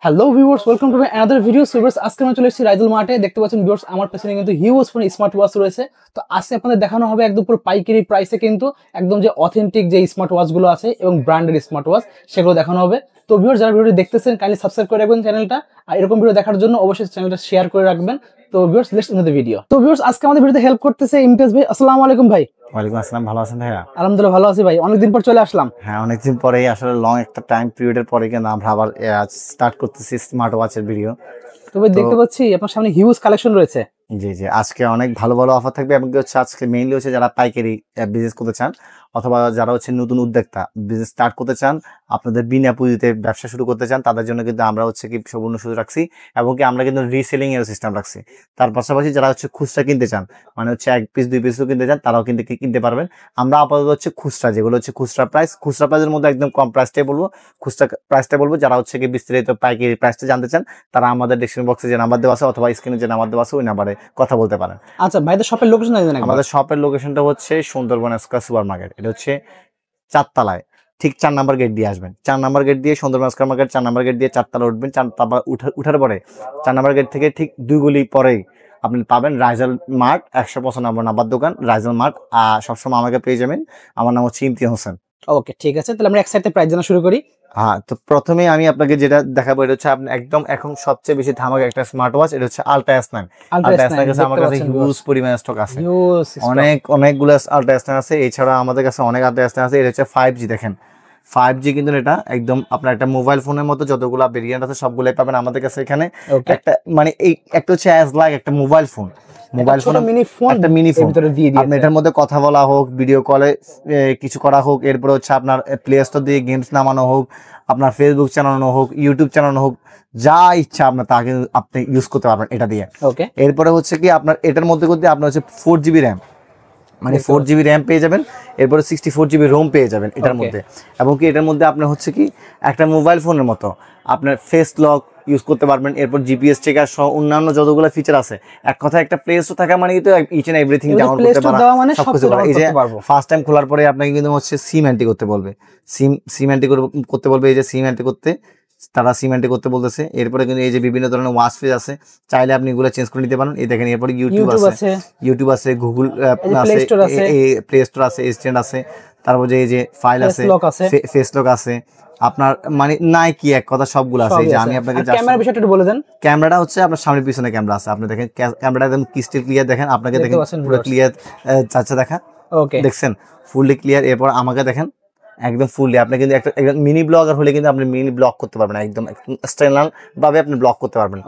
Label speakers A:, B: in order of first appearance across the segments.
A: Hello viewers, welcome to my another video. So viewers, আজকে আমরা চলে এসেছি রাইজুল মার্টে। দেখতে পাচ্ছেন ভিউয়ার্স, আমার পেছনে কিন্তু হিউজ ফোন স্মার্ট ওয়াচ রয়েছে। তো আজকে আপনাদের দেখানো হবে একদম পুরো পাইকারি প্রাইসে কিন্তু একদম যে অথেন্টিক যে স্মার্ট ওয়াচ গুলো আছে এবং ব্র্যান্ডেড স্মার্ট ওয়াচ সেগুলো দেখানো হবে। তো ভিউয়ার্স, যারা ভিডিওটি দেখতেছেন কাইন্ডলি সাবস্ক্রাইব করে রাখবেন চ্যানেলটা, আর এরকম ভিডিও দেখার জন্য অবশ্যই চ্যানেলটা শেয়ার করে রাখবেন। তো viewers, let's into the video. তো ভিউয়ার্স, আজকে আমাদের ভিডিওতে হেল্প করতেছে ইমতিয়াজ ভাই। আসসালামু আলাইকুম ভাই।
B: ওয়ালাইকুম আসসালাম। ভালো আছেন ভাইয়া?
A: আলহামদুলিল্লাহ ভালো আছি ভাই, অনেকদিন পর চলে আসলাম।
B: হ্যাঁ, অনেকদিন পরেই আসলে লং একটা টাইম পিরিয়ডের পরে কিন্তু আমরা আবার স্টার্ট করতেছি স্মার্ট ওয়াচের ভিডিও।
A: তো ভাই দেখতে পাচ্ছি আপনার সামনে হিউজ কালেকশন রয়েছে।
B: জি জি, আজকে অনেক ভালো ভালো অফার থাকবে এবং হচ্ছে আজকে মেইনলি হচ্ছে যারা পাইকারি বিজনেস করতে চান অথবা যারা হচ্ছে নতুন উদ্যোক্তা বিজনেস স্টার্ট করতে চান, আপনাদের বিনা পুঁজিতে ব্যবসা শুরু করতে চান, তাদের জন্য কিন্তু আমরা হচ্ছে কি সম্পূর্ণ সুযোগ রাখছি এবং কি আমরা কিন্তু রিসেলিং এর সিস্টেম রাখছি। তার পাশাপাশি যারা হচ্ছে খুচরা কিনতে চান, মানে হচ্ছে এক পিস দুই পিসও কিনতে চান, তারাও কিন্তু কিনতে পারবেন। আমরা আপাতত হচ্ছে খুচরা, যেগুলো হচ্ছে খুচরা প্রাইসের মধ্যে একদম কম প্রাইসটাই বলবো, খুচরা প্রাইসটা বলবো। যারা হচ্ছে কি বিস্তারিত পাইকারি প্রাইসটা জানতে চান, তারা আমাদের ডেসক্রিপশন বক্সে যে নাম্বার দেওয়া আছে অথবা স্ক্রিনে যে নাম্বার দেওয়া আছে ওই নাম্বারে কথা বলতে পারেন।
A: আচ্ছা ভাই, তো শপের লোকেশন জানেন?
B: আমাদের শপের লোকেশনটা হচ্ছে সুন্দরবন স্কয়ার সুপার মার্কেট। এটা হচ্ছে 4 তলায়, ঠিক 4 নাম্বার গেট দিয়ে আসবেন। 4 নাম্বার গেট দিয়ে Sundarban square market 4 number gate দিয়ে 4 তলা উঠবেন। 4 তলা উঠার পরে 4 নাম্বার গেট থেকে ঠিক 2 গলি পরেই আপনি পাবেন রাইজাল মার্ট, 195 নাম্বার দোকান রাইজাল মার্ট। সবসময় আমাকে পেয়ে যাবেন, আমার নাম হচ্ছে ইমতিয়াজ হোসেন।
A: ওকে, ঠিক আছে, তাহলে আমরা এক সাইডে প্রাইস জানা শুরু করি।
B: হ্যাঁ, তো প্রথমে আমি আপনাকে যেটা দেখাবো এটা হচ্ছে আপনি একদম এখন সবচেয়ে বেশি ধামাকা একটা স্মার্ট ওয়াচ। এটা হচ্ছে আলট্রা S9। আলট্রা S9 কাছে আমার কাছে হিউজ পরিমাণ স্টক আছে, অনেকগুলো আলট্রা S9 আছে। এছাড়া আমাদের কাছে অনেক আলট্রা S9 আছে। এটা হচ্ছে 5G। দেখেন 5G কিন্তু এটা একদম আপনার একটা মোবাইল ফোনের মতো, যতগুলো ভেরিয়েন্ট আছে সবগুলোই পাবেন আমাদের কাছে এখানে। একটা মানে এই একটা হচ্ছে অ্যাজ লাইক একটা মোবাইল ফোন, একটা মিনি ফোন আপনি এটার মধ্যে কথা বলা হোক, ভিডিও কলে কিছু করা হোক, এরপরে হচ্ছে আপনার প্লে স্টোর দিয়ে গেমস নামানো হোক, আপনার ফেসবুক চালানো হোক, ইউটিউব চালানো হোক, যা ইচ্ছা আপনার তাকে আপনি ইউজ করতে পারবেন এটা দিয়ে। এরপরে হচ্ছে কি আপনার এটার মধ্যে আপনার হচ্ছে 4GB র্যাম, মানে 4GB র্যাম পেয়ে যাবেন। এরপরে 64GB রোম পেয়ে যাবেন এটার মধ্যে। এবং কি এটার মধ্যে আপনার হচ্ছে কি একটা মোবাইল ফোনের মতো আপনার ফেস লক ইউজ করতে পারবেন। এরপর জিপিএস ট্রেকার সহ অন্যান্য যতগুলো ফিচার আছে। এক কথা একটা প্লে স্টোর থাকা মানে কিন্তু ইচ এন্ড এভরিথিং ডাউনলোড করতে পারবেন, সবকিছু পারবেন। এই যে ফার্স্ট টাইম খোলার পরে আপনাকে কিন্তু হচ্ছে সিম এন্ট্রি করতে বলবে, সিম এন্ট্রি করতে বলবে। এই যে সিম এন্ট্রি করতে তারা সিম এন্ট্রি করতে বলতেছে। এরপরে কিন্তু এই যে বিভিন্ন ধরনের ওয়াচ পেজ আছে, চাইলে আপনি এগুলো চেঞ্জ করে নিতে পারেন। এই দেখেন এরপরে ইউটিউব আছে, গুগল আছে, প্লে স্টোর আছে, এসিস্ট্যান্ট আছে, তারপর যে এই যে ফাইল আছে, ফেস লক আছে, আপনার মানে নাই কি এক কথা সবগুলো আছে। এই যে আমি আপনাকে
A: ক্যামেরার বিষয়টা একটু বলে দেন।
B: ক্যামেরাটা হচ্ছে আপনার সামনে পিছনে ক্যামেরা আছে। আপনি দেখেন ক্যামেরাটা একদম ক্রিস্টাল ক্লিয়ার। দেখেন আপনাকে দেখেন পুরো ক্লিয়ার যাচ্ছে, দেখা দেখছেন ফুললি ক্লিয়ার। এরপর আমাকে দেখেন একদম ফুললি। আপনি কিন্তু একটা মিনি ব্লগার হলে কিন্তু আপনি মিনি ব্লগ করতে পারবেন, একদম স্ট্যান্ডার্ড ভাবে আপনি ব্লগ করতে পারবেন।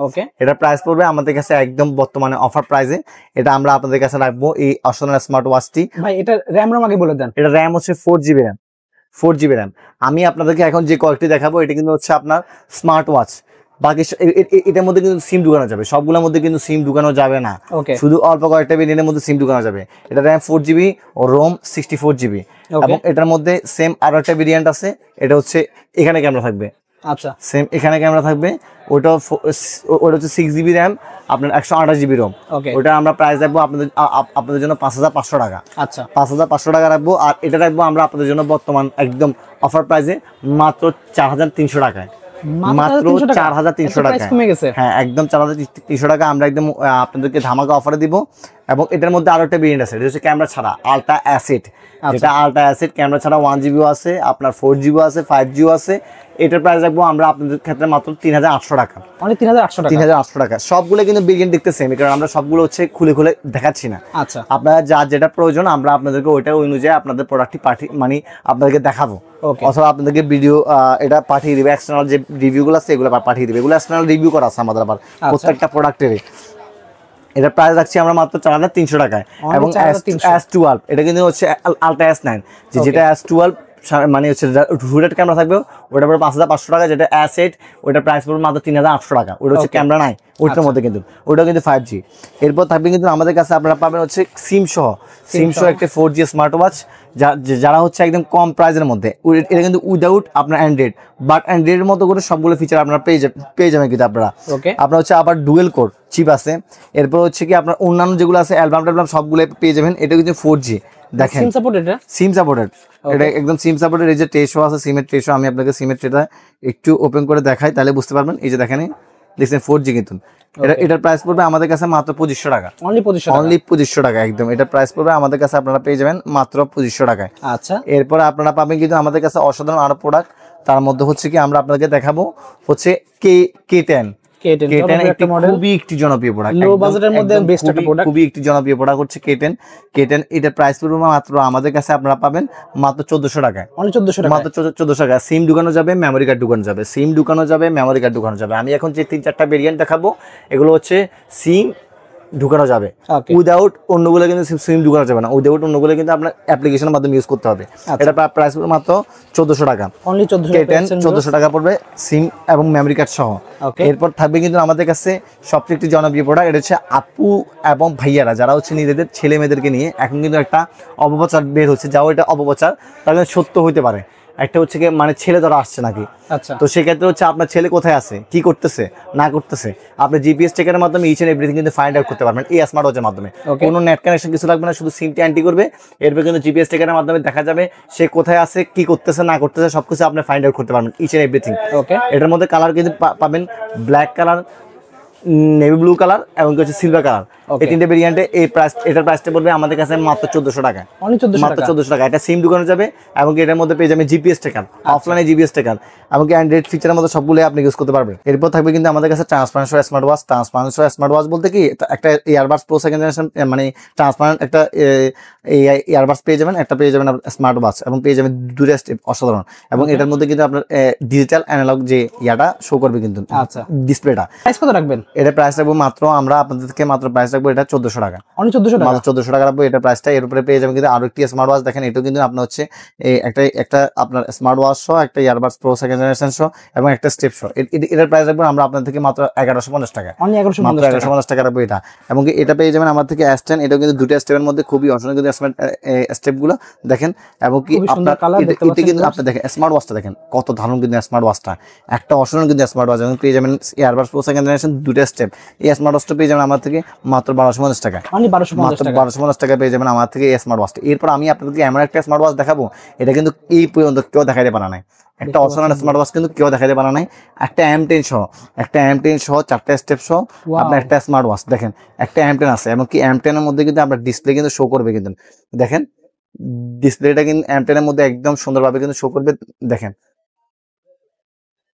B: এটা প্রাইস পড়বে আমাদের কাছে একদম বর্তমানে অফার প্রাইসে। এটা আমরা আপনাদের কাছে রাখবো এই অসাধারণ স্মার্ট ওয়াচটি।
A: ভাই এটা র্যাম আগে বলে দেন।
B: এটা র্যাম হচ্ছে 4GB র্যাম, 4GB র্যাম। আমি আপনাদেরকে এখন যে কয়েকটি দেখাবো এটা কিন্তু হচ্ছে আপনার স্মার্ট ওয়াচ। বাকি এটার মধ্যে কিন্তু সিম ঢুকানো যাবে, সবগুলোর মধ্যে কিন্তু সিম ঢুকানো যাবে না, শুধু অল্প কয়েকটা ভেরিয়েন্টের মধ্যে সিম ঢুকানো যাবে। এটা র্যাম 4GB ও রোম 64GB। এবং এটার মধ্যে সেম আরো একটা ভেরিয়েন্ট আছে, এটা হচ্ছে এখানে ক্যামেরা থাকবে।
A: আচ্ছা,
B: সেম এখানে ক্যামেরা থাকবে। ওটা হচ্ছে 6GB র্যাম, আপনার 128GB রোম। ওটা আমরা প্রাইস রাখবো আপনাদের জন্য 5500 টাকা।
A: আচ্ছা,
B: 5500 টাকা রাখবো। আর এটা রাখবো আমরা আপনাদের জন্য বর্তমান একদম অফার প্রাইসে মাত্র 4300 টাকায়, মাত্র 4300 টাকা। হ্যাঁ, একদম 4300 টাকা আমরা একদম আপনাদেরকে ধামাকা অফারে দিব। এবং এটার মধ্যে আরো একটা ভেরিয়েন্ট আছে, এটা হচ্ছে ক্যামেরা ছাড়া আলট্রা অ্যাসিড। যেটা আলট্রা অ্যাসিড ক্যামেরা ছাড়া 1GB আছে, আপনার 4GB আছে, 5G আছে। এটার প্রাইস রাখবো আমরা আপনাদের ক্ষেত্রে মাত্র 3800 টাকা।
A: মানে 3800
B: টাকা। সবগুলো কিন্তু ভেরিয়েন্ট দেখতে সেম, কারণ আমরা সবগুলো হচ্ছে খুলে খুলে দেখাচ্ছি না।
A: আচ্ছা,
B: আপনারা যার যেটা প্রয়োজন আমরা আপনাদেরকে ওইটা অনুযায়ী আপনাদের প্রোডাক্টটি মানে আপনাদেরকে দেখাবো, অথবা আপনাদেরকে ভিডিও এটা পাঠিয়ে দিবে। এক্সটার্নাল যে রিভিউগুলো আছে এগুলো পাঠিয়ে দিবে, এগুলো এক্সটার্নাল রিভিউ করা আছে আমাদের আবার প্রত্যেকটা প্রোডাক্টের। এটা প্রাইস রাখছি আমরা মাত্র 4300 টাকায়। এবং S12 এটা কিন্তু হচ্ছে আলট্রা S9, যেটা S12 মানে হচ্ছে রুটেড ক্যামেরা থাকবে, ওটা পড়বে 5500 টাকা। যেটা S8 ওটা প্রাইস পড়বে মাত্র 3800 টাকা। ওটা হচ্ছে ক্যামেরা নাই ওইটার মধ্যে, কিন্তু ওটাও কিন্তু 5G। এরপর থাকবে কিন্তু আমাদের কাছে আপনারা পাবেন হচ্ছে সিম সহ একটা 4G স্মার্ট ওয়াচ, যারা হচ্ছে একদম কম প্রাইসের মধ্যে। এটা কিন্তু উইদাউট আপনার অ্যান্ড্রয়েড, বাট অ্যান্ড্রয়েডের মতো করে সবগুলো ফিচার আপনারা পেয়ে যাবেন কিন্তু আপনার হচ্ছে আবার ডুয়েল কোর চিপ আছে। এরপর হচ্ছে কি আপনার অন্যান্য যেগুলো আছে অ্যালবাম সবগুলো পেয়ে যাবেন। এটা কিন্তু 4G দেখেন
A: সিম সাপোর্ট, এটা
B: সিম সাপোর্টেড, এটা একদম সিম সাপোর্টেড। এই যে ট্রেশো আছে, সিমের ট্রেশো, আমি আপনাকে সিমের ট্রেটা একটু ওপেন করে দেখাই তাহলে বুঝতে পারবেন। এই যে দেখেন, দেখছেন 4G কিন্তু এটার প্রাইস পড়বে আমাদের কাছে মাত্র 2500 টাকা, অনলি 2500 টাকা একদম। এটার প্রাইস পড়বে আমাদের কাছে, আপনারা পেয়ে যাবেন মাত্র 2500 টাকায়।
A: আচ্ছা,
B: এরপরে আপনারা পাবেন কিন্তু আমাদের কাছে অসাধারণ আরো প্রোডাক্ট। তার মধ্যে হচ্ছে কি আমরা আপনাদেরকে দেখাবো হচ্ছে K10 খুবই একটি জনপ্রিয় প্রোডাক্ট,
A: লো বাজেটের মধ্যে বেস্ট একটা প্রোডাক্ট,
B: খুবই একটি জনপ্রিয় প্রোডাক্ট হচ্ছে K10। এটার প্রাইস পড়বে মাত্র আমাদের কাছে আপনারা পাবেন মাত্র 1400 টাকায়,
A: অনলি 1400 টাকা,
B: মাত্র 1400 টাকা। সিম ঢুকানো যাবে, মেমোরি কার্ড ঢুকানো যাবে, সিম ঢুকানো যাবে, মেমোরি কার্ড ঢুকানো যাবে। আমি এখন যে 3-4টা ভেরিয়েন্ট দেখাবো এগুলো হচ্ছে সিম ঢুকানো যাবে, উইদাউট অন্যগুলো কিন্তু সিম ঢুকানো যাবে না, উইদাউট অন্যগুলো কিন্তু আপনার অ্যাপ্লিকেশনের মাধ্যমে ইউজ করতে হবে। এটা প্রাইস পড়বে মাত্র 1400 টাকা,
A: অনলি
B: 1400 টাকা পড়বে সিম এবং মেমোরি কার্ড সহ। এরপর থাকবে কিন্তু আমাদের কাছে সবচেয়ে একটি জনপ্রিয় প্রোডাক্ট, এটা হচ্ছে আপু এবং ভাইয়ারা যারা হচ্ছে নিজেদের ছেলে মেয়েদেরকে নিয়ে এখন কিন্তু একটা অপপ্রচার বের হচ্ছে, যাও এটা অপপ্রচার তার সত্য হইতে পারে। একটা হচ্ছে কি মানে ছেলে ধরা আসছে নাকি,
A: আচ্ছা,
B: তো সেক্ষেত্রে হচ্ছে আপনার ছেলে কোথায় আছে, কি করতেছে না করতেছে, আপনি জিপিএস ট্র্যাকারের মাধ্যমে ইচ এন্ড এভরিথিং কিন্তু ফাইন্ড আউট করতে পারবেন এই স্মার্ট ওয়াচের মাধ্যমে। কোনো নেট কানেকশন কিছু লাগবে না, শুধু সিমটি এন্ট্রি করবে, এরপর কিন্তু জিপিএস ট্র্যাকারের মাধ্যমে দেখা যাবে সে কোথায় আছে, কি করতেছে না করতেছে, সবকিছু আপনি ফাইন্ড আউট করতে পারবেন ইচ এন্ড এভরিথিং। এটার মধ্যে কালার কিন্তু পাবেন black colour, navy blue colour এবং হচ্ছে সিলভার কালার, এই তিনটে ভেরিয়েন্টে। এই প্রাইস, এটার প্রাইসটা পড়বে আমাদের কাছে মাত্র 1400 টাকা, মাত্র 1400 টাকা। এটা সিম ঢুকানো যাবে এবং এটার মধ্যে পেয়ে যাবেন জিপিএস ট্র্যাকার, অফলাইনে জিপিএস ট্র্যাকার এবং অ্যান্ড্রয়েড ফিচারের মধ্যে সবগুলো আপনি ইউজ করতে পারবেন। এরপর থাকবে কিন্তু আমাদের কাছে transparent smart watch. Transparent smart watch বলতে কি একটা ইয়ারবাডস প্রো সেকেন্ড জেনারেশন, মানে ট্রান্সপারেন্ট একটা ইয়ারবাডস পেয়ে যাবেন, একটা পেয়ে যাবেন স্মার্ট ওয়াচ এবং পেয়ে যাবেন দুটো স্টেপ, অসাধারণ। এবং এটার মধ্যে কিন্তু আপনার ডিজিটাল অ্যানালগ যে ইয়াটা শো করবে কিন্তু, আচ্ছা, ডিসপ্লেটা।
A: প্রাইস কত রাখবেন?
B: এটা প্রাইস রাখবো মাত্র, আমরা আপনাদেরকে মাত্র প্রাইস রাখবো এটা 1400 টাকা,
A: অনলি 1400 টাকা,
B: মাত্র 1400 টাকা রাখবো এটা প্রাইসটা। এর উপরে পেয়ে যাবেন কিন্তু আরো একটি স্মার্ট ওয়াচ। দেখেন এটাও কিন্তু আপনার হচ্ছে একটা আপনার স্মার্ট ওয়াচ সহ, একটা ইয়ারবাডস প্রো সেকেন্ড জেনারেশন সহ এবং একটা স্টেপ সহ। এটার প্রাইস রাখবো আমরা আপনার থেকে মাত্র 1150 টাকা,
A: অনলি
B: 1150 টাকা রাখবো এটা। এবং এটা পেয়ে যাবেন আমার থেকে S10, এটাও কিন্তু দুটো স্টেপের মধ্যে খুবই অসাধারণ কিন্তু স্টেপ গুলো দেখেন। এবং কি আপনার এটা কিন্তু আপনি দেখেন স্মার্ট ওয়াচটা দেখেন কত দারুণ কিন্তু স্মার্ট ওয়াচটা, একটা অসাধারণ কিন্তু স্মার্ট ওয়াচ। এবং পেয়ে যাবেন ইয়ারবাডস প্রো সেকেন্ড জেনারেশন দুটো স্টেপ। এই স্মার্ট ওয়াচটা পেয়ে যাবেন আমার থেকে মাত্র 1250 টাকা, মাত্র 1250 টাকা পেয়ে যাবেন আমার থেকে এই স্মার্ট ওয়াচটা। এরপর আমি আপনাদেরকে এমন একটা স্মার্ট ওয়াচ দেখাবো, এটা কিন্তু এই পর্যন্ত কেউ দেখাইতে পারে নাই, একটা অসাধারণ স্মার্ট ওয়াচ কিন্তু কেউ দেখাইতে পারে নাই। একটা M10 সহ, একটা M10 সহ 4টা স্টেপ সহ আপনার একটা স্মার্ট ওয়াচ। দেখেন একটা M10 আছে এবং কি M10 এর মধ্যে কিন্তু আপনার ডিসপ্লে কিন্তু শো করবে কিন্তু, দেখেন ডিসপ্লেটা কিন্তু M10 এর মধ্যে একদম সুন্দরভাবে কিন্তু শো করবে। দেখেন,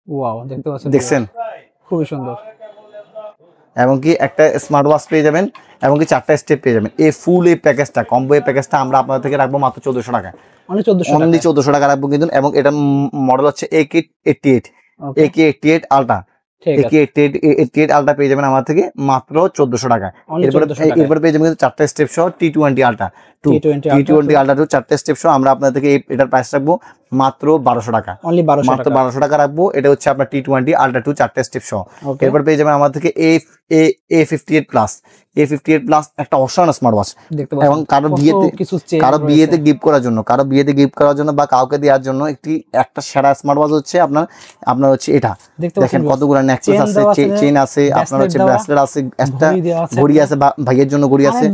A: ওয়াও, দেখতে পাচ্ছেন,
B: দেখছেন
A: খুবই সুন্দর।
B: এবং কি একটা স্মার্ট ওয়াচ পেয়ে যাবেন এবং কি 4টা স্টেপ পেয়ে যাবেন। এই ফুল এই প্যাকেজটা, কম্বো এই প্যাকেজটা আমরা আপনাদের থেকে রাখবো মাত্র 1400 টাকা,
A: অনলি
B: 1400 টাকা রাখবো কিন্তু। এবং এটার মডেল হচ্ছে AK88 আলট্রা, AK88 আলট্রা পেয়ে যাবেন আমার থেকে মাত্র 1400 টাকা। এরপরে পেয়ে যাবেন 4টা স্টেপ সহ T20 আলট্রা, T20 আলট্রা 4টা স্টেপ সহ আমরা আপনাদের থেকে এটার প্রাইস রাখবো মাত্র 1200 টাকা, মাত্র 1200 টাকা রাখবো। এটা হচ্ছে আপনার T20 আলট্রা 2 4টা স্টেপ সহ। এরপর পেয়ে যাবেন আমার থেকে A58 প্লাস একটা অসাধারণ স্মার্ট ওয়াচ। এবং কারো বিয়েতে গিফট করার জন্য, বা কাউকে দেওয়ার জন্য একটা সেরা স্মার্ট ওয়াচ হচ্ছে আপনার হচ্ছে এটা। দেখেন কতগুলো নেকলেস আছে, চেইন আছে, আপনার হচ্ছে ব্রেসলেট আছে, একটা ঘড়ি আছে, ভাইয়ের জন্য ঘড়ি আছে,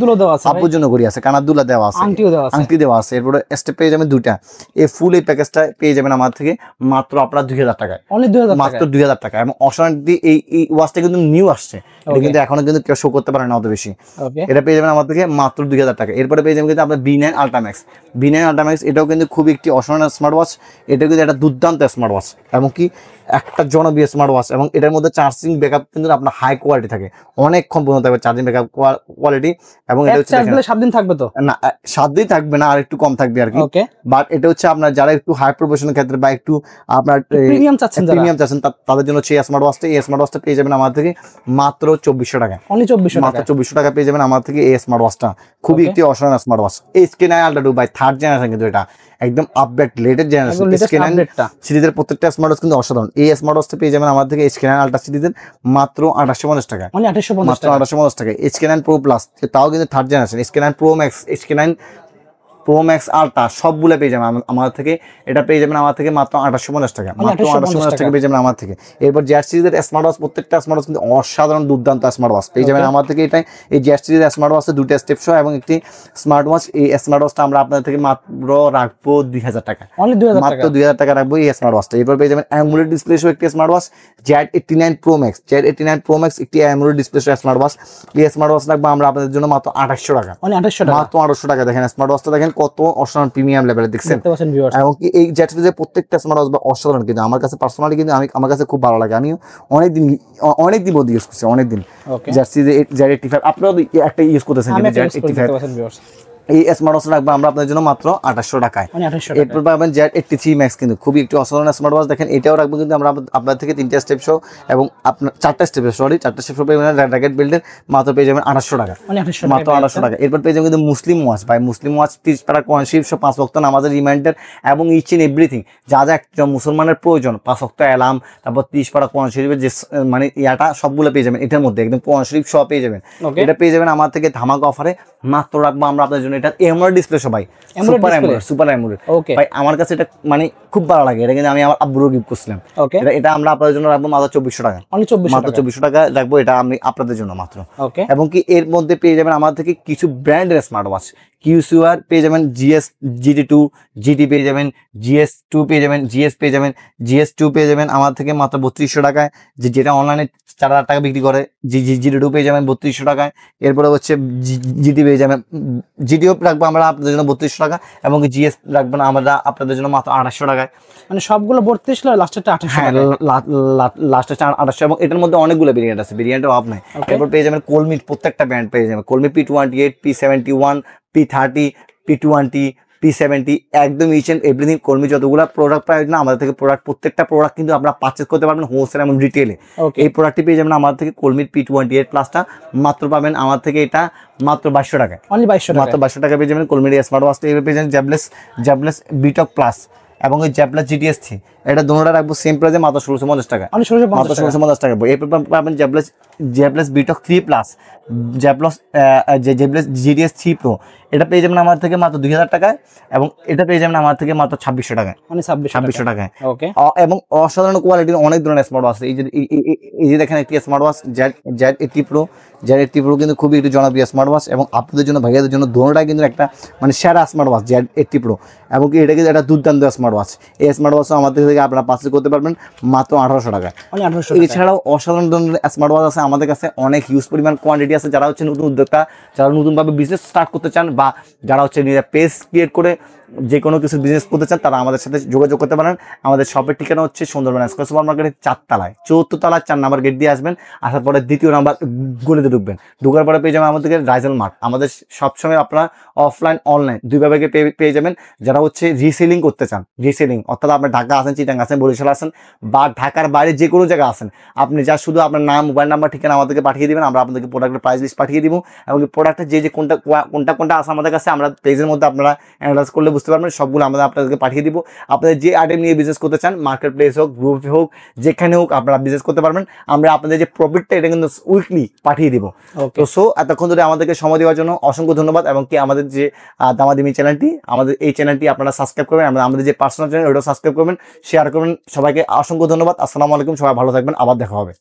B: আপুর জন্য ঘড়ি আছে, কানার দুলা দেওয়া আছে, আংটি দেওয়া আছে। এরপরে স্টেপ পেয়ে যাবেন দুইটা। এই ফুল এই প্যাকেজটা পেয়ে যাবেন আমার থেকে মাত্র আপনার 2000 টাকায়, মাত্র 2000 টাকা। এবং অসাধারণ এই ওয়াচটা কিন্তু নিউ আসছে, এটা কিন্তু এখনো কিন্তু কেউ শো করতে পারে না অত বেশি। এটা পেয়ে যাবেন আমার থেকে মাত্র 2000 টাকা। এরপরে পেয়ে যাবেন কিন্তু আপনার B9 আল্ট্রাম্যাক্স, এটাও কিন্তু খুব একটি অসাধারণ স্মার্ট ওয়াচ। এটা কিন্তু একটা দুর্দান্ত স্মার্ট ওয়াচ এবং কি একটা জনপ্রিয় স্মার্ট ওয়াচ। এবং এটার মধ্যে চার্জিং ব্যাকআপ কিন্তু আপনার হাই কোয়ালিটি থাকে, অনেকক্ষণ পর্যন্ত থাকবে চার্জিং ব্যাকআপ কোয়ালিটি। এবং এটা হচ্ছে
A: 7 দিন থাকবে, তো না
B: 7 দিন থাকবে না, আর একটু কম থাকবে আর কি। বাট এটা হচ্ছে আপনার যারা একটু হাই প্রফেশনাল ক্ষেত্রে বা একটু আপনার প্রিমিয়াম চাচ্ছেন তাদের জন্য হচ্ছে এই স্মার্ট ওয়াচটা পেয়ে যাবেন আমার থেকে মাত্র 2400 টাকা, অনলি 2400 টাকা পেয়ে যাবেন আমার থেকে এই স্মার্ট ওয়াচটা। খুবই একটি অসাধারণ smart watch. HK9 ultra 2 by 3rd generation কিন্তু এটা একদম আপডেট লেটেস্ট জেনারেশন। HK9 সিরিজের প্রত্যেকটা স্মার্ট ওয়াচ কিন্তু অসাধারণ। এই স্মার্ট ওয়াচটা পেয়ে যাবেন আমার থেকে HK9 আলট্রা সিরিজের মাত্র 2850 টাকা, মাত্র 2850 টাকা। HK9 Pro প্লাস, তাও কিন্তু 3rd generation. HK9 Pro Max, HK9 pro max ultra সবগুলো পেয়ে যাবেন আমাদের থেকে। এটা পেয়ে যাবেন আমার থেকে মাত্র 2850 টাকা, মাত্র 2850 টাকা পেয়ে যাবেন আমার থেকে। এরপর জেড সিরিজের স্মার্ট ওয়াচ, প্রত্যেকটা স্মার্ট ওয়াচ কিন্তু অসাধারণ দুর্দান্ত স্মার্ট ওয়াচ পেয়ে যাবেন আমার থেকে। এটাই এই জেড সিরিজের স্মার্ট ওয়াচে 2টা স্টেপ সহ এবং একটি স্মার্ট ওয়াচ। এই স্মার্ট ওয়াচটা আমরা আপনাদের থেকে মাত্র রাখবো 2000 টাকা, মাত্র 2000 টাকা রাখবো এই স্মার্ট ওয়াচটা। এরপর পেয়ে যাবেন অ্যামোলেড ডিসপ্লে সহ একটি smart watch Z89 Pro Max, Z89 Pro Max একটি অ্যামোলেড ডিসপ্লে সহ স্মার্ট ওয়াচ। এই স্মার্ট ওয়াচ রাখবো আমরা আপনাদের জন্য মাত্র 2800 টাকা, মাত্র 2800 টাকা। দেখেন স্মার্ট ওয়াচটা দেখেন কত অসাধারণ প্রিমিয়াম লেভেলের, দেখছেন? এবং কি এই জেড সিরিজের প্রত্যেকটা স্মার্ট ওয়াচ অসাধারণ, কিন্তু আমার কাছে পার্সোনালি কিন্তু আমার কাছে খুব ভালো লাগে। আমি অনেকদিন বন্ধু ইউজ করছি, অনেকদিন জেড সিরিজের Z85। আপনারাও একটা ইউজ করতেছেন Z85। এই স্মার্ট ওয়াচ রাখবো আমরা আপনাদের জন্য মাত্র 2800 টাকায়। এরপর পাবেন Z83 Max, কিন্তু খুবই একটি অসাধারণ স্মার্ট ওয়াচ। দেখেন এটাও রাখবো কিন্তু আমরা আপনাদের থেকে 3টা স্টেপ সহ এবং আপনার 4টা স্টেপ পেয়ে যাবেন র্যাকেট বিল্ডের, মাত্র পেয়ে যাবেন 2800 টাকা, মাত্র 2800 টাকা। এরপর পেয়ে যাবেন কিন্তু মুসলিম ওয়াচ, ভাই মুসলিম ওয়াচ 30 পারা কোরআন শরীফ সহ 5 ওয়াক্ত নামাজের রিমাইন্ডার এবং ইচ এন্ড এভরিথিং যা যা একজন মুসলমানের প্রয়োজন, 5 ওয়াক্ত অ্যালার্ম, তারপর 30 পারা কোরআন শরীফের যে মানে ইয়াটা সবগুলো পেয়ে যাবেন এটার মধ্যে, একদম কোরআন শরীফ সহ পেয়ে যাবেন। এটা পেয়ে যাবেন আমার থেকে ধামাকা অফারে, মাত্র রাখবো আমরা আপনাদের জন্য। এটা এমআর ডিসপ্লে সবাই, সুপার অ্যামোলেড ভাই আমার কাছে এটা মানে খুব ভালো লাগে। এটা কিন্তু আমি আমার আব্বুরও গিফট করছিলাম। এটা আমরা আপনাদের জন্য রাখবো মাত্র 2400 টাকা, মাত্র 2400 টাকা রাখবো এটা আমি আপনাদের জন্য মাত্র। এবং কি এর মধ্যে পেয়ে যাবেন আমার থেকে কিছু ব্র্যান্ডের স্মার্ট ওয়াচ, QCR পেয়ে যাবেন, GT2 পেয়ে যাবেন, GS2 পেয়ে যাবেন, GS2 পেয়ে যাবেন আমার থেকে মাত্র 3200 টাকায়, যেটা অনলাইনে 4000 টাকা বিক্রি করে। GT2 পেয়ে যাবেন 3200 টাকায়। এরপরে হচ্ছে GT পেয়ে যাবেন, GTও রাখবো আমরা আপনাদের জন্য 3200 টাকা এবং GS রাখবো না আমরা আপনাদের জন্য মাত্র 2800 টাকায়।
A: মানে সবগুলো 32 লাস্টেরটা 2800।
B: হ্যাঁ, লাস্টেরটা 2800 এবং এটার মধ্যে অনেকগুলো ভেরিয়েন্ট আছে, ভেরিয়েন্টের অভাব নাই। এরপর পেয়ে যাবেন কলমির প্রত্যেকটা ব্র্যান্ড পেয়ে যাবেন, কলমি P28, P71, P30, P20, P70, একদম ইচ এন্ড এভরিথিং। কলমি যতগুলো প্রোডাক্ট পাওয়া যায় আমাদের থেকে, প্রত্যেকটা প্রোডাক্ট কিন্তু আপনারা পারচেজ করতে পারবেন হোলসেল এবং রিটেলে। এই প্রোডাক্টটি পেয়ে যাবেন আমাদের থেকে কলমির P28 প্লাসটা মাত্র পাবেন আমার থেকে এটা মাত্র 2200 টাকা, মাত্র 2200 টাকা পেয়ে যাবেন কলমির স্মার্ট ওয়াচটা। এবার পেয়ে যাবেন জ্যাবলেস বিটক প্লাস এবং ওই জ্যাবলেস GTS3, এটা দুটোটা রাখবো সেম প্রাইসে মাত্র 1650 টাকা, মাত্র 1650 টাকা। এরপর পাবেন জ্যাবলেস বিটক 3 প্লাস, জ্যাবলেস GTS3 Pro, এটা পেয়ে যাবেন আমার থেকে মাত্র 2000 টাকায় এবং এটা পেয়ে যাবেন আমার থেকে মাত্র 2600 টাকায়, 2600 টাকায়। এবং অসাধারণ কোয়ালিটির অনেক ধরনের স্মার্ট ওয়াচ। এই যে দেখেন একটি স্মার্ট ওয়াচ Z80 Pro কিন্তু খুবই একটি জনপ্রিয় স্মার্ট ওয়াচ এবং আপনাদের জন্য ভাইয়াদের জন্য দুটোটাই কিন্তু একটা মানে সেরা স্মার্ট ওয়াচ Z80 Pro এবং কি এটা কিন্তু একটা দুর্দান্ত স্মার্ট ওয়াচ। এই স্মার্ট ওয়াচ আমাদের থেকে আপনারা পারচেজ করতে পারবেন মাত্র 1800 টাকায়। এছাড়াও অসাধারণ ধরনের স্মার্ট ওয়াচ আছে আমাদের কাছে, অনেক হিউজ পরিমাণ কোয়ান্টিটি আছে। যারা হচ্ছে নতুন উদ্যোক্তা, যারা নতুনভাবে বিজনেস স্টার্ট করতে চান বা যারা হচ্ছে নিজের পেজ ক্রিয়েট করে যে কোনো কিছু বিজনেস করতে চান, তারা আমাদের সাথে যোগাযোগ করতে পারেন। আমাদের শপের ঠিকানা হচ্ছে সুন্দরবন স্কয়ার সুপার মার্কেটের 4 তলায়, 74 তলায় 4 নাম্বার গেট দিয়ে আসবেন। আসার পরে 2য় নাম্বার গলিতে ঢুকবেন, ঢুকার পরে পেয়ে যাবেন আমাদের রাইজেল মার্ট। আমাদের সবসময় আপনারা অফলাইন অনলাইন দুইভাবে পেয়ে যাবেন। যারা হচ্ছে রিসেলিং করতে চান, রিসেলিং অর্থাৎ আপনি ঢাকা আছেন, চিটাং আছেন, বরিশাল আছেন বা ঢাকার বাইরে যে কোনো জায়গায় আছেন, আপনি যা শুধু আপনার নাম, মোবাইল নাম্বার, ঠিকানা আমাদেরকে পাঠিয়ে দিবেন। আমরা আপনাদেরকে প্রোডাক্টের প্রাইস লিস্ট পাঠিয়ে দিব এবং প্রোডাক্টের যে কোনটা আছে আমাদের কাছে আমরা পেজের মধ্যে আপনারা অ্যানালাইজ করলে বুঝতে পারবেন। সবগুলো আমরা আপনাদেরকে পাঠিয়ে দিব। আপনাদের যে আইটেম নিয়ে বিজনেস করতে চান, মার্কেট প্লেস হোক, গ্রুপে হোক, যেখানে হোক আপনারা বিজনেস করতে পারবেন। আমরা আপনাদের যে প্রফিটটা এটা কিন্তু উইকলি পাঠিয়ে দিব। তো সো এতক্ষণ ধরে আমাদেরকে সময় দেওয়ার জন্য অসংখ্য ধন্যবাদ। এবং কি আমাদের যে দামাদিমি চ্যানেলটি, আমাদের এই চ্যানেলটি আপনারা সাবস্ক্রাইব করবেন, আমাদের যে পার্সোনাল চ্যানেল ওটাও সাবস্ক্রাইব করবেন, শেয়ার করবেন। সবাইকে অসংখ্য ধন্যবাদ। আসসালামু আলাইকুম, সবাই ভালো থাকবেন, আবার দেখা হবে।